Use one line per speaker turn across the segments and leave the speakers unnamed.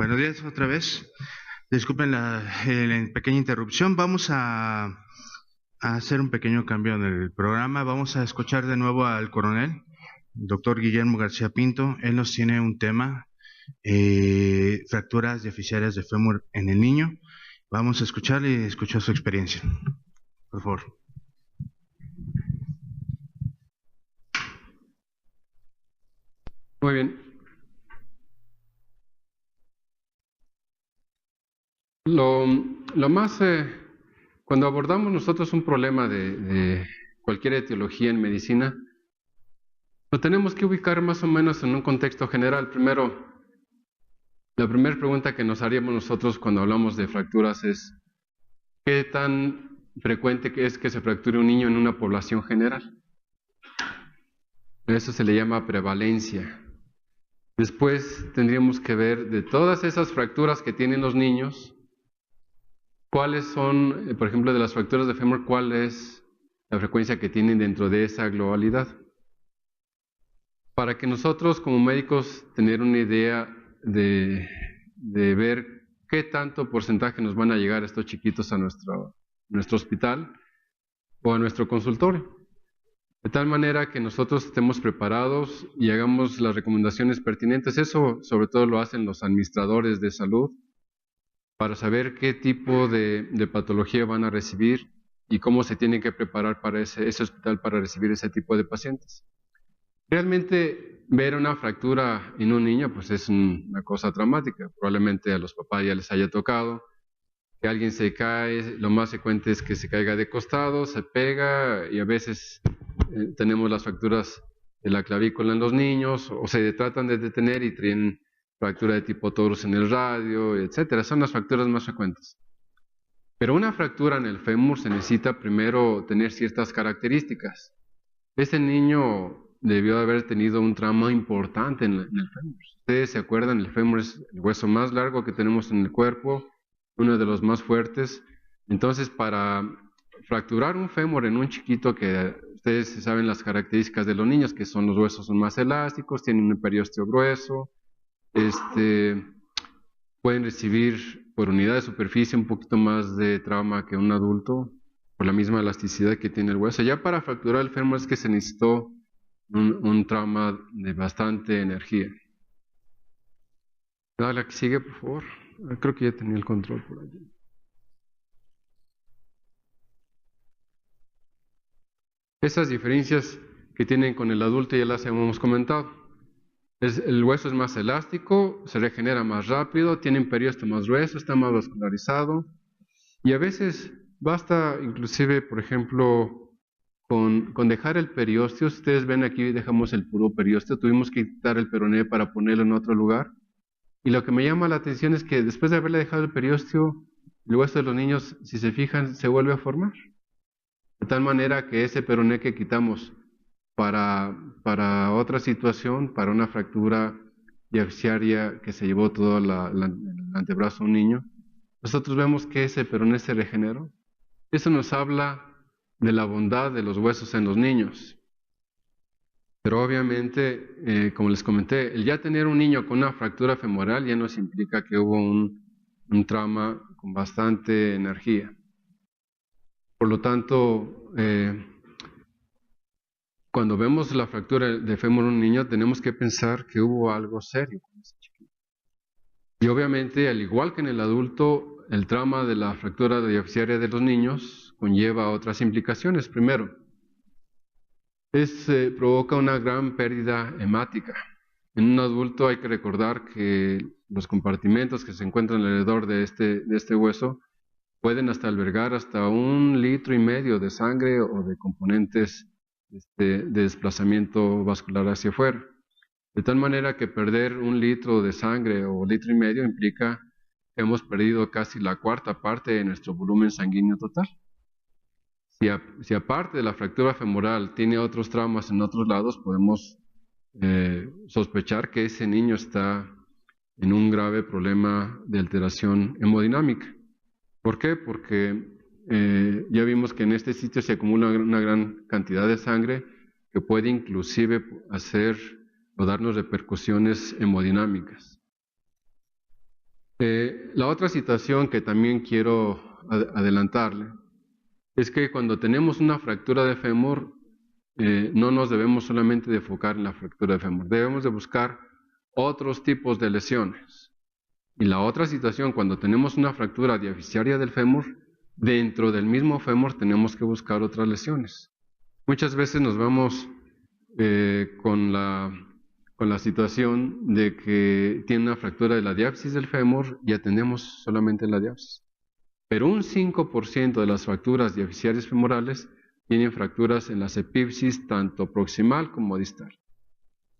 Buenos días otra vez. Disculpen la pequeña interrupción. Vamos a hacer un pequeño cambio en el programa. Vamos a escuchar de nuevo al coronel, doctor Guillermo García Pinto. Él nos tiene un tema, fracturas deficitarias de fémur en el niño. Vamos a escucharle y escuchar su experiencia. Por favor.
Muy bien. Lo más, cuando abordamos nosotros un problema de cualquier etiología en medicina, lo tenemos que ubicar más o menos en un contexto general. Primero, la primera pregunta que nos haríamos nosotros cuando hablamos de fracturas es: ¿qué tan frecuente es que se fracture un niño en una población general? Eso se le llama prevalencia. Después tendríamos que ver de todas esas fracturas que tienen los niños, cuáles son, por ejemplo, de las fracturas de fémur, cuál es la frecuencia que tienen dentro de esa globalidad. Para que nosotros como médicos tener una idea de ver qué tanto porcentaje nos van a llegar estos chiquitos a nuestro hospital o a nuestro consultorio. De tal manera que nosotros estemos preparados y hagamos las recomendaciones pertinentes. Eso sobre todo lo hacen los administradores de salud, para saber qué tipo de patología van a recibir y cómo se tienen que preparar para ese hospital para recibir ese tipo de pacientes. Realmente ver una fractura en un niño pues es una cosa traumática. Probablemente a los papás ya les haya tocado que alguien se cae. Lo más frecuente es que se caiga de costado, se pega, y a veces tenemos las fracturas de la clavícula en los niños, o se tratan de detener y tienen fractura de tipo torus en el radio, etcétera. Son las fracturas más frecuentes. Pero una fractura en el fémur se necesita primero tener ciertas características. Ese niño debió haber tenido un trauma importante en el fémur. Ustedes se acuerdan, el fémur es el hueso más largo que tenemos en el cuerpo, uno de los más fuertes. Entonces, para fracturar un fémur en un chiquito, que ustedes saben las características de los niños, que son los huesos son más elásticos, tienen un periósteo grueso, pueden recibir por unidad de superficie un poquito más de trauma que un adulto, por la misma elasticidad que tiene el hueso. Ya para fracturar el fémur es que se necesitó un trauma de bastante energía. Dale, la que sigue, por favor. Creo que ya tenía el control por allí. Esas diferencias que tienen con el adulto ya las hemos comentado. El hueso es más elástico, se regenera más rápido, tiene un periósteo más grueso, está más vascularizado, y a veces basta inclusive, por ejemplo, con dejar el periósteo. Ustedes ven aquí, dejamos el puro periósteo, tuvimos que quitar el peroné para ponerlo en otro lugar, y lo que me llama la atención es que después de haberle dejado el periósteo, el hueso de los niños, si se fijan, se vuelve a formar. De tal manera que ese peroné que quitamos para otra situación, para una fractura diapsiaria que se llevó todo el antebrazo a un niño, nosotros vemos que ese peroné se regeneró. Eso nos habla de la bondad de los huesos en los niños. Pero obviamente, como les comenté, el ya tener un niño con una fractura femoral ya nos implica que hubo un trauma con bastante energía. Por lo tanto, cuando vemos la fractura de fémur en un niño, tenemos que pensar que hubo algo serio con ese chiquito. Y obviamente, al igual que en el adulto, el trauma de la fractura diapsiaria de los niños conlleva otras implicaciones. Primero, provoca una gran pérdida hemática. En un adulto hay que recordar que los compartimentos que se encuentran alrededor de este hueso pueden hasta albergar hasta 1,5 litros de sangre o de componentes de desplazamiento vascular hacia afuera. De tal manera que perder 1 litro de sangre o 1,5 litros implica que hemos perdido casi la cuarta parte de nuestro volumen sanguíneo total. Si aparte de la fractura femoral tiene otros traumas en otros lados, podemos sospechar que ese niño está en un grave problema de alteración hemodinámica. ¿Por qué? Porque ya vimos que en este sitio se acumula una gran cantidad de sangre que puede inclusive hacer o darnos repercusiones hemodinámicas. La otra situación que también quiero adelantarle es que cuando tenemos una fractura de fémur, no nos debemos solamente de enfocar en la fractura de fémur, debemos de buscar otros tipos de lesiones. Y la otra situación, cuando tenemos una fractura diaficiaria del fémur, dentro del mismo fémur tenemos que buscar otras lesiones. Muchas veces nos vamos con la situación de que tiene una fractura de la diáfisis del fémur y atendemos solamente la diáfisis. Pero un 5% de las fracturas diaficiarias femorales tienen fracturas en las epífisis tanto proximal como distal.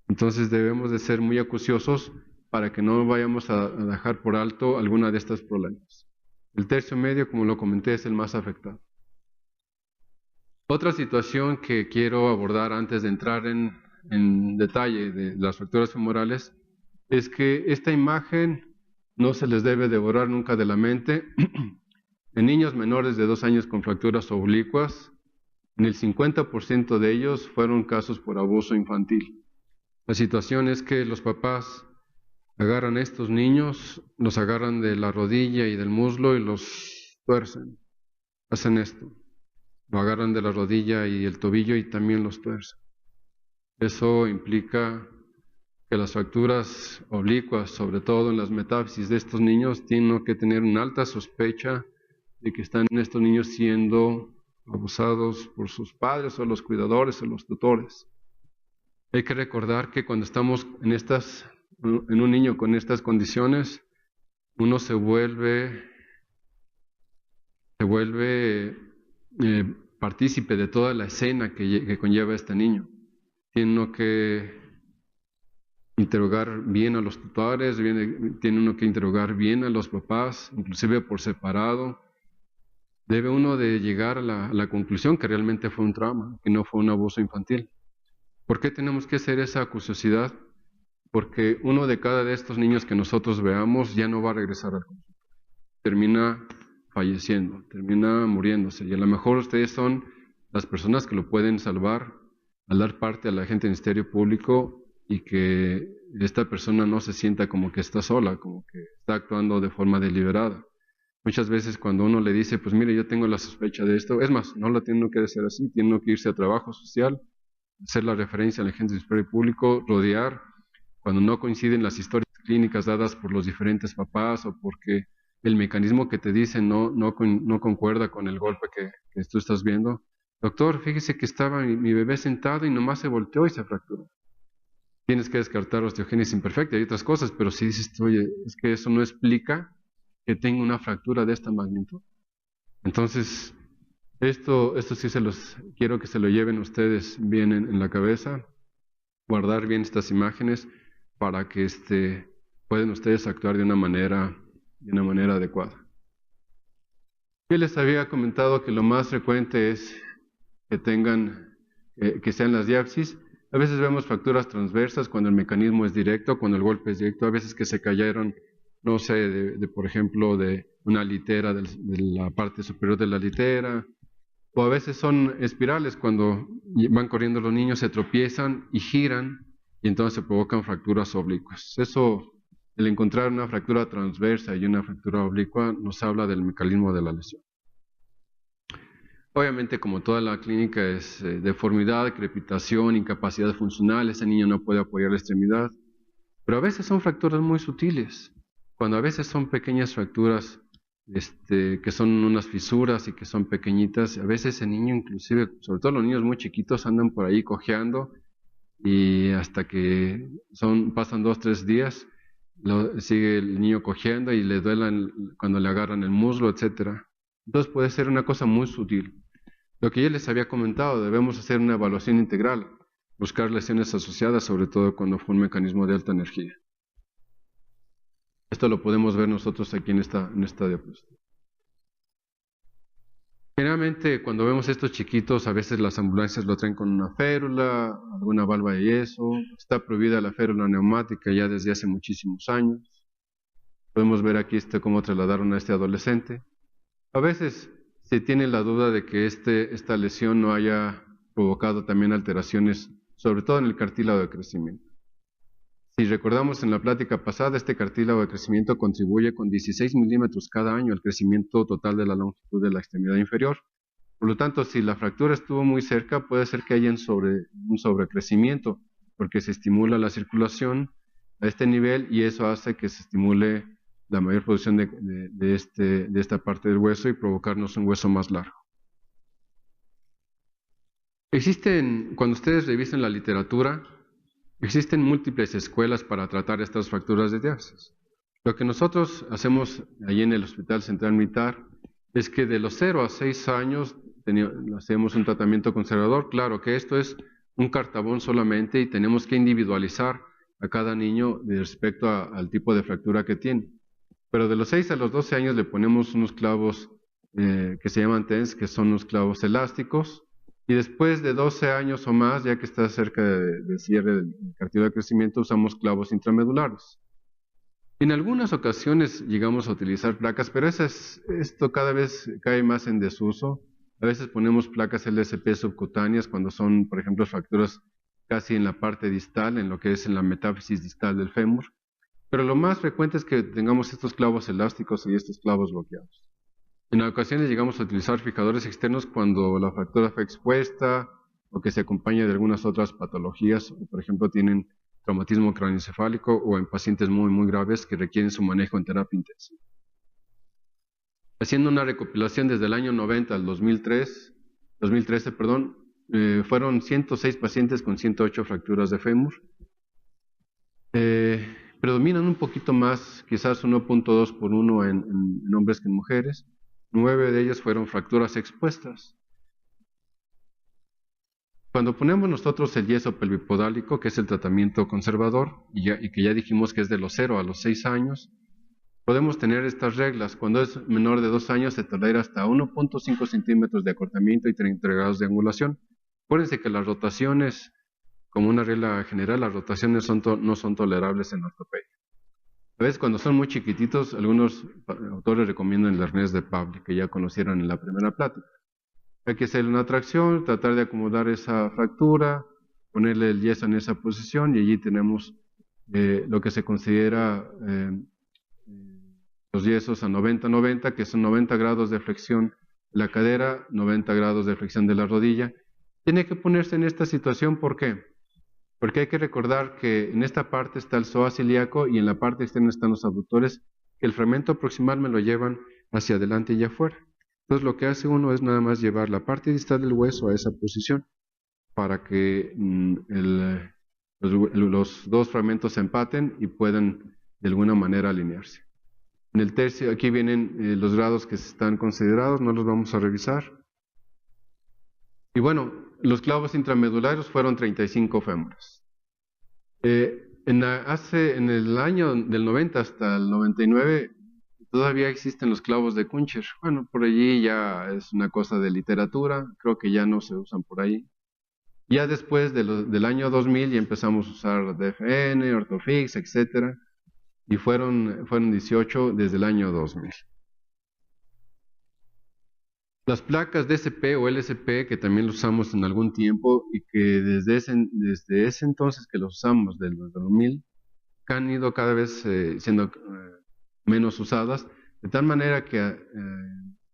Entonces debemos de ser muy acuciosos para que no vayamos a dejar por alto alguna de estas problemas. El tercio medio, como lo comenté, es el más afectado. Otra situación que quiero abordar antes de entrar en detalle de las fracturas femorales es que esta imagen no se les debe de borrar nunca de la mente. En niños menores de 2 años con fracturas oblicuas, en el 50% de ellos fueron casos por abuso infantil. La situación es que los papás agarran a estos niños, los agarran de la rodilla y del muslo y los tuercen. Hacen esto. Lo agarran de la rodilla y el tobillo y también los tuercen. Eso implica que las fracturas oblicuas, sobre todo en las metáfisis de estos niños, tienen que tener una alta sospecha de que están estos niños siendo abusados por sus padres o los cuidadores o los tutores. Hay que recordar que cuando estamos en un niño con estas condiciones, uno se vuelve partícipe de toda la escena que conlleva este niño. Tiene uno que interrogar bien a los tutores, tiene uno que interrogar bien a los papás, inclusive por separado. Debe uno de llegar a la conclusión que realmente fue un trauma, que no fue un abuso infantil. ¿Por qué tenemos que hacer esa acuciosidad? Porque uno de cada de estos niños que nosotros veamos ya no va a regresar al consultorio. Termina falleciendo, termina muriéndose. Y a lo mejor ustedes son las personas que lo pueden salvar al dar parte al agente del Ministerio Público y que esta persona no se sienta como que está sola, como que está actuando de forma deliberada. Muchas veces cuando uno le dice, pues mire, yo tengo la sospecha de esto, es más, no lo tiene que hacer así, tiene que irse a trabajo social, hacer la referencia al agente del Ministerio Público, rodear, cuando no coinciden las historias clínicas dadas por los diferentes papás o porque el mecanismo que te dicen no concuerda con el golpe que tú estás viendo. Doctor, fíjese que estaba mi bebé sentado y nomás se volteó y se fracturó. Tienes que descartar osteogénesis imperfecta y otras cosas, pero si dices, oye, es que eso no explica que tenga una fractura de esta magnitud. Entonces, esto sí quiero que se lo lleven ustedes bien en la cabeza, guardar bien estas imágenes para que puedan ustedes actuar de una manera adecuada. Yo les había comentado que lo más frecuente es que sean las diáfisis. A veces vemos fracturas transversas cuando el mecanismo es directo, cuando el golpe es directo, a veces que se cayeron, no sé, por ejemplo, de una litera, de la parte superior de la litera, o a veces son espirales cuando van corriendo los niños, se tropiezan y giran y entonces se provocan fracturas oblicuas. Eso, el encontrar una fractura transversa y una fractura oblicua nos habla del mecanismo de la lesión. Obviamente, como toda la clínica es deformidad, crepitación, incapacidad funcional, ese niño no puede apoyar la extremidad, pero a veces son fracturas muy sutiles, cuando a veces son pequeñas fracturas que son unas fisuras y que son pequeñitas, a veces el niño inclusive, sobre todo los niños muy chiquitos, andan por ahí cojeando y hasta que pasan 2 o 3 días, sigue el niño cojeando y le duelen cuando le agarran el muslo, etcétera. Entonces puede ser una cosa muy sutil. Lo que yo les había comentado, debemos hacer una evaluación integral, buscar lesiones asociadas, sobre todo cuando fue un mecanismo de alta energía. Esto lo podemos ver nosotros aquí en esta diapositiva. Generalmente cuando vemos estos chiquitos, a veces las ambulancias lo traen con una férula, alguna valva de yeso. Está prohibida la férula neumática ya desde hace muchísimos años. Podemos ver aquí cómo trasladaron a este adolescente. A veces se tiene la duda de que esta lesión no haya provocado también alteraciones, sobre todo en el cartílago de crecimiento. Si recordamos en la plática pasada, este cartílago de crecimiento contribuye con 16 milímetros cada año al crecimiento total de la longitud de la extremidad inferior. Por lo tanto, si la fractura estuvo muy cerca, puede ser que haya un sobrecrecimiento, porque se estimula la circulación a este nivel y eso hace que se estimule la mayor producción de esta parte del hueso y provocarnos un hueso más largo. Cuando ustedes revisen la literatura, existen múltiples escuelas para tratar estas fracturas de diástasis. Lo que nosotros hacemos allí en el Hospital Central Militar es que de los 0 a 6 años hacemos un tratamiento conservador. Claro que esto es un cartabón solamente y tenemos que individualizar a cada niño respecto al tipo de fractura que tiene. Pero de los 6 a los 12 años le ponemos unos clavos que se llaman TENS, que son unos clavos elásticos. Y después de 12 años o más, ya que está cerca del cierre del cartílago de crecimiento, usamos clavos intramedulares. En algunas ocasiones llegamos a utilizar placas, pero esto cada vez cae más en desuso. A veces ponemos placas LSP subcutáneas cuando son, por ejemplo, fracturas casi en la parte distal, en lo que es en la metáfisis distal del fémur. Pero lo más frecuente es que tengamos estos clavos elásticos y estos clavos bloqueados. En ocasiones llegamos a utilizar fijadores externos cuando la fractura fue expuesta o que se acompaña de algunas otras patologías, por ejemplo, tienen traumatismo craneoencefálico o en pacientes muy graves que requieren su manejo en terapia intensiva. Haciendo una recopilación desde el año 90 al 2013, fueron 106 pacientes con 108 fracturas de fémur. Predominan un poquito más, quizás 1.2 por 1 en hombres que en mujeres. 9 de ellas fueron fracturas expuestas. Cuando ponemos nosotros el yeso pelvipodálico, que es el tratamiento conservador, y que ya dijimos que es de los 0 a los 6 años, podemos tener estas reglas. Cuando es menor de 2 años se tolera hasta 1.5 centímetros de acortamiento y 30 grados de angulación. Acuérdense que las rotaciones, como una regla general, las rotaciones no son tolerables en ortopedia. A veces cuando son muy chiquititos, algunos autores recomiendan el arnés de Pavlik, que ya conocieron en la primera plática. Hay que hacer una tracción, tratar de acomodar esa fractura, ponerle el yeso en esa posición y allí tenemos lo que se considera los yesos a 90-90, que son 90 grados de flexión de la cadera, 90 grados de flexión de la rodilla. Tiene que ponerse en esta situación, ¿por qué? Porque hay que recordar que en esta parte está el psoas ilíaco y en la parte externa están los abductores, que el fragmento proximal me lo llevan hacia adelante y afuera. Entonces lo que hace uno es nada más llevar la parte distal del hueso a esa posición para que los dos fragmentos se empaten y puedan de alguna manera alinearse. En el tercio, aquí vienen los grados que están considerados, no los vamos a revisar. Y bueno, los clavos intramedulares fueron 35 fémures. En el año del 90 hasta el 99 todavía existen los clavos de Kuncher. Bueno, por allí ya es una cosa de literatura, creo que ya no se usan por ahí. Ya después del año 2000 ya empezamos a usar DFN, Orthofix, etcétera, y fueron 18 desde el año 2000. Las placas DSP o LSP, que también los usamos en algún tiempo y que desde ese entonces que los usamos, del 2000, han ido cada vez siendo menos usadas, de tal manera que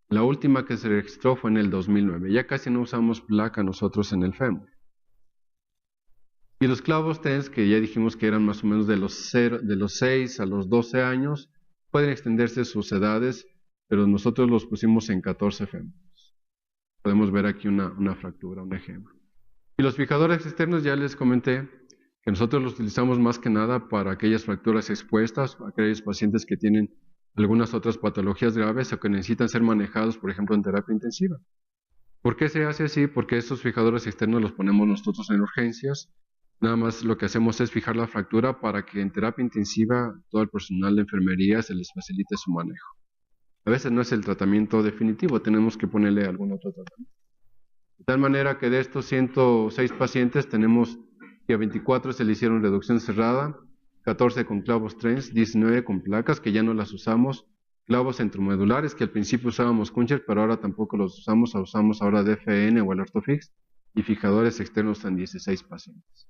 la última que se registró fue en el 2009. Ya casi no usamos placa nosotros en el fémur. Y los clavos TENS, que ya dijimos que eran más o menos de los 6 a los 12 años, pueden extenderse sus edades, pero nosotros los pusimos en 14 fémures. Podemos ver aquí una fractura, un ejemplo. Y los fijadores externos, ya les comenté que nosotros los utilizamos más que nada para aquellas fracturas expuestas, aquellos pacientes que tienen algunas otras patologías graves o que necesitan ser manejados, por ejemplo, en terapia intensiva. ¿Por qué se hace así? Porque estos fijadores externos los ponemos nosotros en urgencias. Nada más lo que hacemos es fijar la fractura para que en terapia intensiva todo el personal de enfermería se les facilite su manejo. A veces no es el tratamiento definitivo, tenemos que ponerle algún otro tratamiento. De tal manera que de estos 106 pacientes tenemos que a 24 se le hicieron reducción cerrada, 14 con clavos TENS, 19 con placas que ya no las usamos, clavos intrumedulares que al principio usábamos Kuncher, pero ahora tampoco los usamos ahora DFN o el Orthofix, y fijadores externos en 16 pacientes.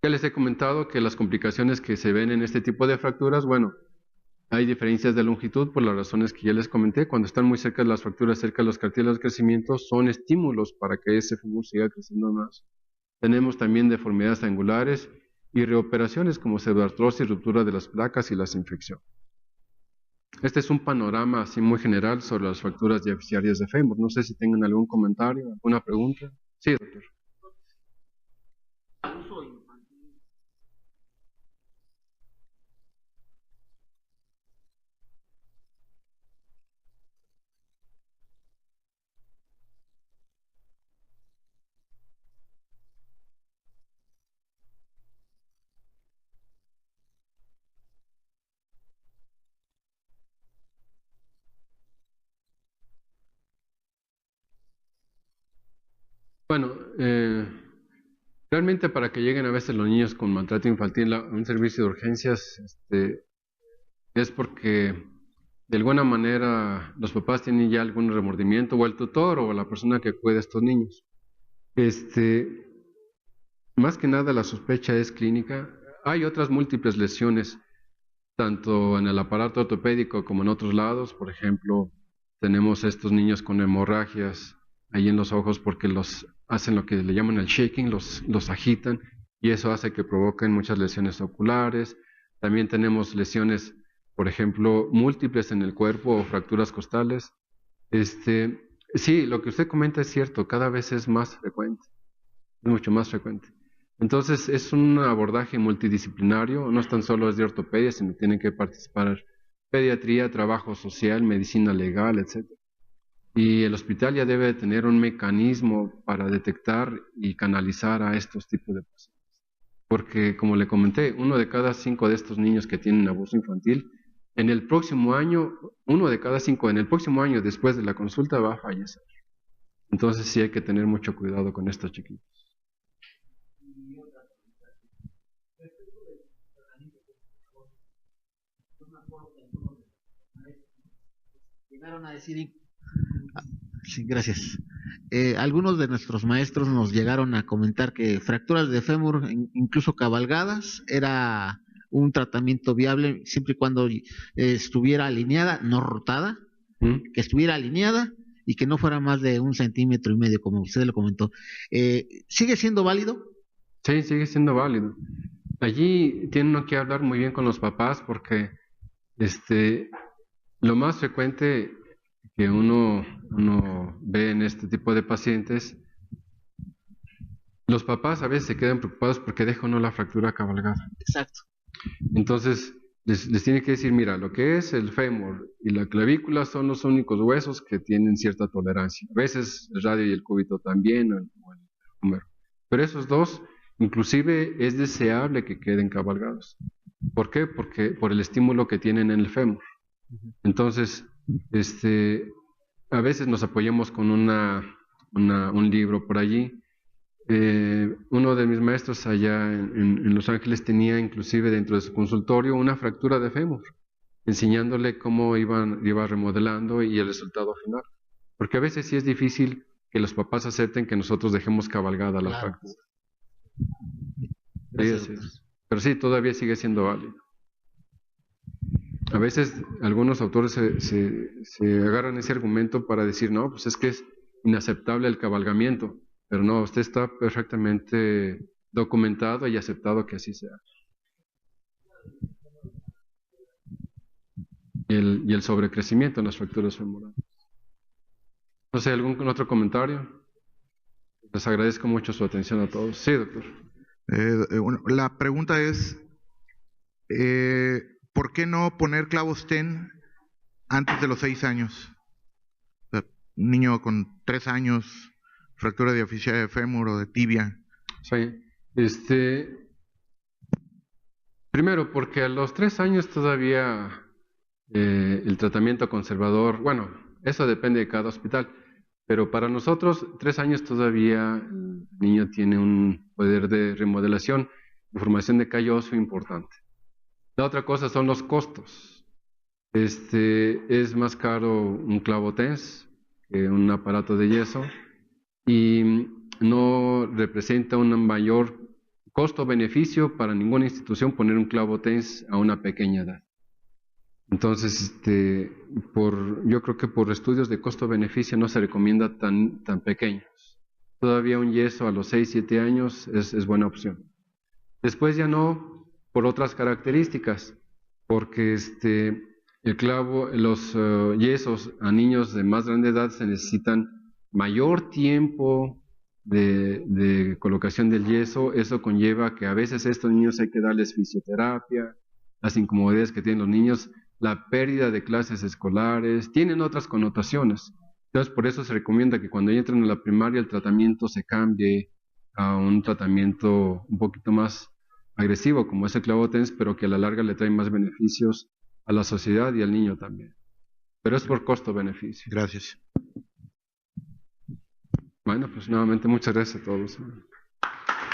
Ya les he comentado que las complicaciones que se ven en este tipo de fracturas, bueno, hay diferencias de longitud por las razones que ya les comenté. Cuando están muy cerca de las fracturas, cerca de los cartílagos de crecimiento, son estímulos para que ese fémur siga creciendo más. Tenemos también deformidades angulares y reoperaciones como pseudoartrosis, ruptura de las placas y las infecciones. Este es un panorama así muy general sobre las fracturas diapisiarias de fémur. No sé si tengan algún comentario, alguna pregunta. Sí, doctor. Bueno, realmente para que lleguen a veces los niños con maltrato infantil a un servicio de urgencias, es porque de alguna manera los papás tienen ya algún remordimiento, o el tutor o la persona que cuida a estos niños. Más que nada la sospecha es clínica. Hay otras múltiples lesiones, tanto en el aparato ortopédico como en otros lados. Por ejemplo, tenemos estos niños con hemorragias ahí en los ojos porque los hacen lo que le llaman el shaking, los agitan y eso hace que provoquen muchas lesiones oculares. También tenemos lesiones, por ejemplo, múltiples en el cuerpo o fracturas costales. Sí, lo que usted comenta es cierto, cada vez es más frecuente, es mucho más frecuente. Entonces es un abordaje multidisciplinario, no es tan solo es de ortopedia, sino tienen que participar pediatría, trabajo social, medicina legal, etc. Y el hospital ya debe tener un mecanismo para detectar y canalizar a estos tipos de pacientes. Porque, como le comenté, 1 de cada 5 de estos niños que tienen abuso infantil, en el próximo año, 1 de cada 5 en el próximo año después de la consulta va a fallecer. Entonces sí hay que tener mucho cuidado con estos chiquitos.
Llegaron a decir, sí, gracias. Algunos de nuestros maestros nos llegaron a comentar que fracturas de fémur, incluso cabalgadas, era un tratamiento viable siempre y cuando estuviera alineada, no rotada, que estuviera alineada y que no fuera más de 1,5 centímetros, como usted lo comentó. ¿Sigue siendo válido?
Sí, sigue siendo válido. Allí tienen que hablar muy bien con los papás porque lo más frecuente que uno ve en este tipo de pacientes, los papás a veces se quedan preocupados porque deja uno la fractura cabalgada.
Exacto.
Entonces, les tiene que decir, mira, lo que es el fémur y la clavícula son los únicos huesos que tienen cierta tolerancia. A veces el radio y el cúbito también, o el húmero. Pero esos dos, inclusive es deseable que queden cabalgados. ¿Por qué? Porque por el estímulo que tienen en el fémur. Entonces, a veces nos apoyamos con un libro por allí. Uno de mis maestros allá en Los Ángeles tenía inclusive dentro de su consultorio una fractura de fémur, enseñándole cómo iba remodelando y el resultado final. Porque a veces sí es difícil que los papás acepten que nosotros dejemos cabalgada la fractura. Pero sí, todavía sigue siendo válido. A veces algunos autores se agarran ese argumento para decir, no, pues es que es inaceptable el cabalgamiento, pero no, usted está perfectamente documentado y aceptado que así sea. Y el sobrecrecimiento en las fracturas femorales. No sé, ¿algún otro comentario? Les agradezco mucho su atención a todos. Sí, doctor.
La pregunta es, ¿por qué no poner clavos TEN antes de los 6 años? O sea, un niño con 3 años, fractura diapisiaria de fémur o de tibia.
Sí, primero, porque a los 3 años todavía el tratamiento conservador, bueno, eso depende de cada hospital, pero para nosotros 3 años todavía el niño tiene un poder de remodelación y formación de callo óseo importante. La otra cosa son los costos. Es más caro un clavo TENS que un aparato de yeso y no representa un mayor costo-beneficio para ninguna institución poner un clavo TENS a una pequeña edad. Entonces, yo creo que por estudios de costo-beneficio no se recomienda tan pequeños. Todavía un yeso a los 6, 7 años es buena opción. Después ya no, por otras características, porque el clavo, los yesos a niños de más grande edad se necesitan mayor tiempo de colocación del yeso. Eso conlleva que a veces a estos niños hay que darles fisioterapia, las incomodidades que tienen los niños, la pérdida de clases escolares, tienen otras connotaciones. Entonces, por eso se recomienda que cuando entren a la primaria el tratamiento se cambie a un tratamiento un poquito más agresivo, como es el clavo TENS, pero que a la larga le trae más beneficios a la sociedad y al niño también. Pero es por costo-beneficio.
Gracias.
Bueno, pues nuevamente muchas gracias a todos.